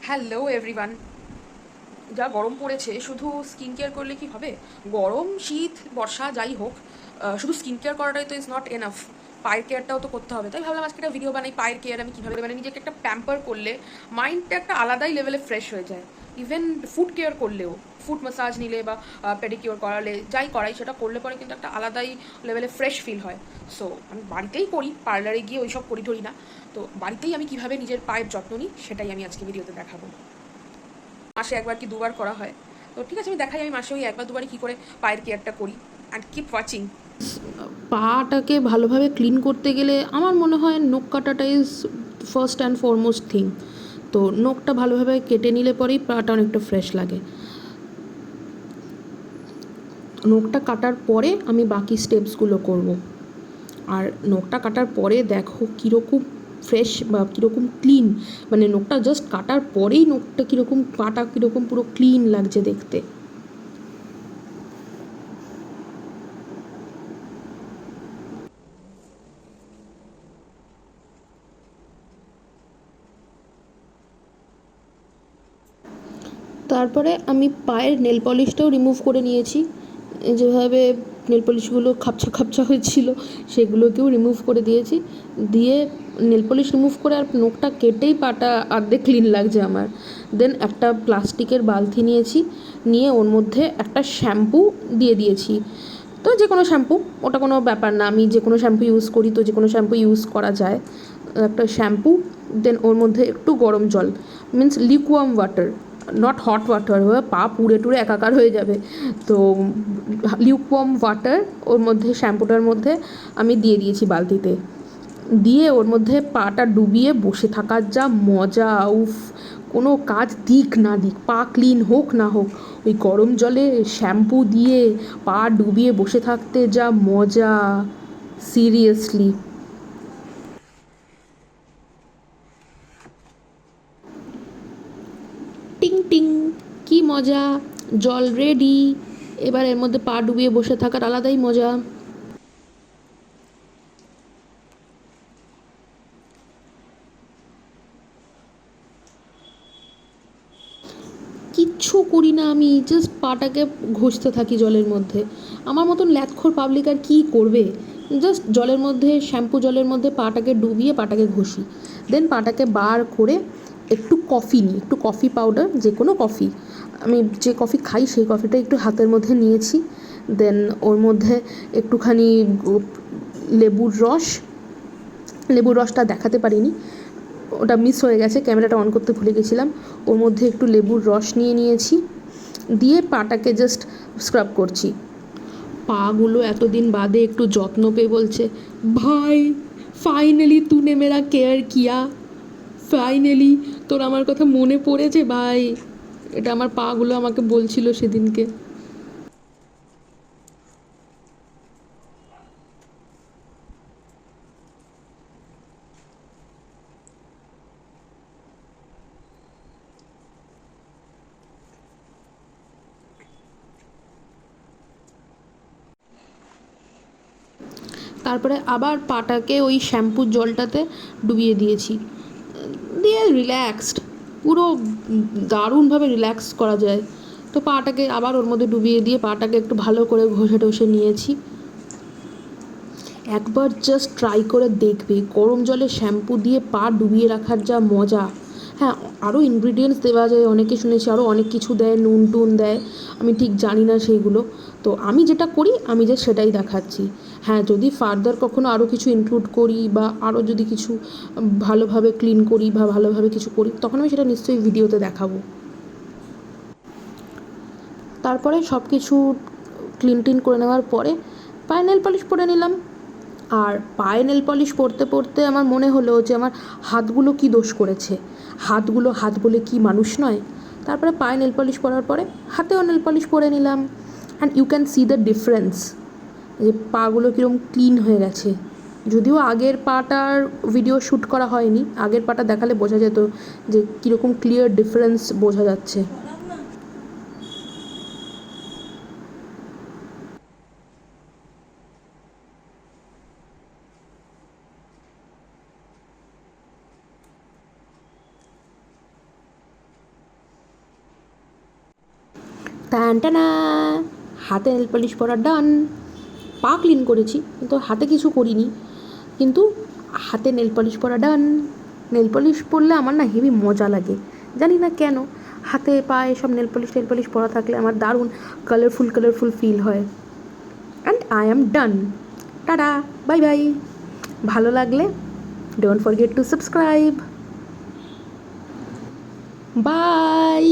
Hello everyone. যা গরম পড়েছে, শুধু স্কিন কেয়ার করলে কি হবে? গরম শীত বর্ষা যাই হোক, শুধু স্কিন কেয়ার করাটাই তো ইজ নট এনাফ। পায়ের কেয়ারটাও তো করতে হবে। তাই ভাবলাম আজকে একটা ভিডিও বানাই, পায়ের কেয়ার আমি কীভাবে, মানে নিজেকে একটা প্যাম্পার করলে মাইন্ডটা একটা আলাদাই লেভেলে ফ্রেশ হয়ে যায়। ইভেন ফুড কেয়ার করলেও, ফুড ম্যাসাজ নিলে বা পেডিকিওর করালে, যাই করাই সেটা করলে পরে কিন্তু একটা আলাদাই লেভেলে ফ্রেশ ফিল হয়। সো আমি বাড়িতেই করি, পার্লারে গিয়ে ওইসব করি টরি না। তো বাড়িতেই আমি কীভাবে নিজের পায়ের যত্ন নিই সেটাই আমি আজকে ভিডিওতে দেখাবো। মাসে একবার কি দুবার করা হয়, তো ঠিক আছে আমি দেখাই আমি মাসে ওই একবার দুবারই কী করে পায়ের কেয়ারটা করি। And keep watching. পাটাকে ভালোভাবে ক্লিন করতে গেলে আমার মনে হয় নখ কাটাটা is first and foremost thing. তো নখটা ভালোভাবে কেটে নিলে পরেই পাটা অনেকটা ফ্রেশ লাগে। নখটা কাটার পরে আমি বাকি স্টেপসগুলো করব। আর নখটা কাটার পরে দেখো কীরকম ফ্রেশ বা কীরকম ক্লিন, মানে নখটা জাস্ট কাটার পরেই নখটা কীরকম, পাটা কীরকম পুরো ক্লিন লাগছে দেখতে। তারপরে আমি পায়ের নেল পলিশটাও রিমুভ করে নিয়েছি। যেভাবে নেল পলিশগুলো খাপছা খাপছা হয়েছিল সেগুলোকেও রিমুভ করে দিয়েছি। দিয়ে নেল পলিশ রিমুভ করে আর নখটা কেটেই পাটা আর্ধেক ক্লিন লাগছে আমার। দেন একটা প্লাস্টিকের বালতি নিয়েছি, নিয়ে ওর মধ্যে একটা শ্যাম্পু দিয়ে দিয়েছি। তো যে কোনো শ্যাম্পু, ওটা কোনো ব্যাপার না, আমি যে কোনো শ্যাম্পু ইউজ করি, তো যে কোনো শ্যাম্পু ইউজ করা যায়। একটা শ্যাম্পু, দেন ওর মধ্যে একটু গরম জল, means lukewarm water, not hot water, পা পুড়ে টুড়ে একাকার হয়ে যাবে। তো লিকুয়াম ওয়াটার ওর মধ্যে, শ্যাম্পুটার মধ্যে আমি দিয়ে দিয়েছি বালতিতে। দিয়ে ওর মধ্যে পাটা ডুবিয়ে বসে থাকার যা মজা! উফ! কোনো কাজ দিক না দিক, পা ক্লিন হোক না হোক, ওই গরম জলে শ্যাম্পু দিয়ে পা ডুবিয়ে বসে থাকতে যা মজা! সিরিয়াসলি। টিং টিং, কি মজা! জল রেডি। এবার এর মধ্যে পা ডুবিয়ে বসে থাকার আলাদাই মজা। কিচ্ছু করি না, আমি জাস্ট পাটাকে ঘষতে থাকি জলের মধ্যে। আমার মতন ল্যাথখোর পাবলিক আর কী করবে? জাস্ট জলের মধ্যে, শ্যাম্পু জলের মধ্যে পাটাকে ডুবিয়ে পাটাকে ঘষি। দেন পাটাকে বার করে একটু কফি নিই, একটু কফি পাউডার, যে কোনো কফি, আমি যে কফি খাই সেই কফিটা একটু হাতের মধ্যে নিয়েছি। দেন ওর মধ্যে একটুখানি লেবুর রস, লেবুর রসটা দেখাতে পারিনি, ওটা মিস হয়ে গেছে, ক্যামেরাটা অন করতে ভুলে গেছিলাম। ওর মধ্যে একটু লেবুর রস নিয়ে নিয়েছি, দিয়ে পাটাকে জাস্ট স্ক্রাব করছি। পাগুলো এতদিন বাদে একটু যত্ন পেয়ে বলছে, ভাই ফাইনালি তুনে মেরা কেয়ার কিয়া, ফাইনালি তোর আমার কথা মনে পড়েছে ভাই। এটা আমার পাগুলো আমাকে বলছিল সেদিনকে। তারপরে আবার পাটাকে ওই শ্যাম্পুর জলটাতে ডুবিয়ে দিয়েছি, দিয়ে রিল্যাক্সড, পুরো দারুণভাবে রিল্যাক্স করা যায়। তো পাটাকে আবার ওর মধ্যে ডুবিয়ে দিয়ে পাটাকে একটু ভালো করে ঘষে টষে নিয়েছি। একবার জাস্ট ট্রাই করে দেখবে, গরম জলে শ্যাম্পু দিয়ে পা ডুবিয়ে রাখার যা মজা! হ্যাঁ, আরও ইনগ্রিডিয়েন্টস দেওয়া যায়, অনেকে শুনেছি আরও অনেক কিছু দেয়, নুন টুন দেয়, আমি ঠিক জানি না সেইগুলো। তো আমি যেটা করি আমি যে সেটাই দেখাচ্ছি। হ্যাঁ, যদি ফার্দার কখনো আরও কিছু ইনক্লুড করি বা আরও যদি কিছু ভালোভাবে ক্লিন করি বা ভালোভাবে কিছু করি, তখন আমি সেটা নিশ্চয়ই ভিডিওতে দেখাবো। তারপরে সব কিছু ক্লিন টিন করে নেওয়ার পরে পায়ে নেল পলিশ পরে নিলাম। আর পায়ে নেল পলিশ পরতে পরতে আমার মনে হলো যে আমার হাতগুলো কী দোষ করেছে, হাতগুলো হাত বলে কি মানুষ নয়? তারপরে পায়ে নেল পলিশ পরার পরে হাতেও নেল পলিশ পরে নিলাম। And you can see the difference, যে পাগুলো কীরকম ক্লিন হয়ে গেছে। যদিও আগের পাটার ভিডিও শ্যুট করা হয়নি, আগের পাটা দেখালে বোঝা যেত যে কীরকম ক্লিয়ার ডিফারেন্স বোঝা যাচ্ছে। টানা হাতে নেল পলিশ পরা ডান। পা ক্লিন করেছি কিন্তু হাতে কিছু করিনি, কিন্তু হাতে নেল পলিশ পরা ডান। নেল পলিশ পরলে আমার না হেভি মজা লাগে, জানি না কেন। হাতে পায়ে সব নেল পলিশ পরা থাকলে আমার দারুণ কালারফুল ফিল হয়। And I am done. Tata, bye bye. ভালো লাগলে don't forget to subscribe. By.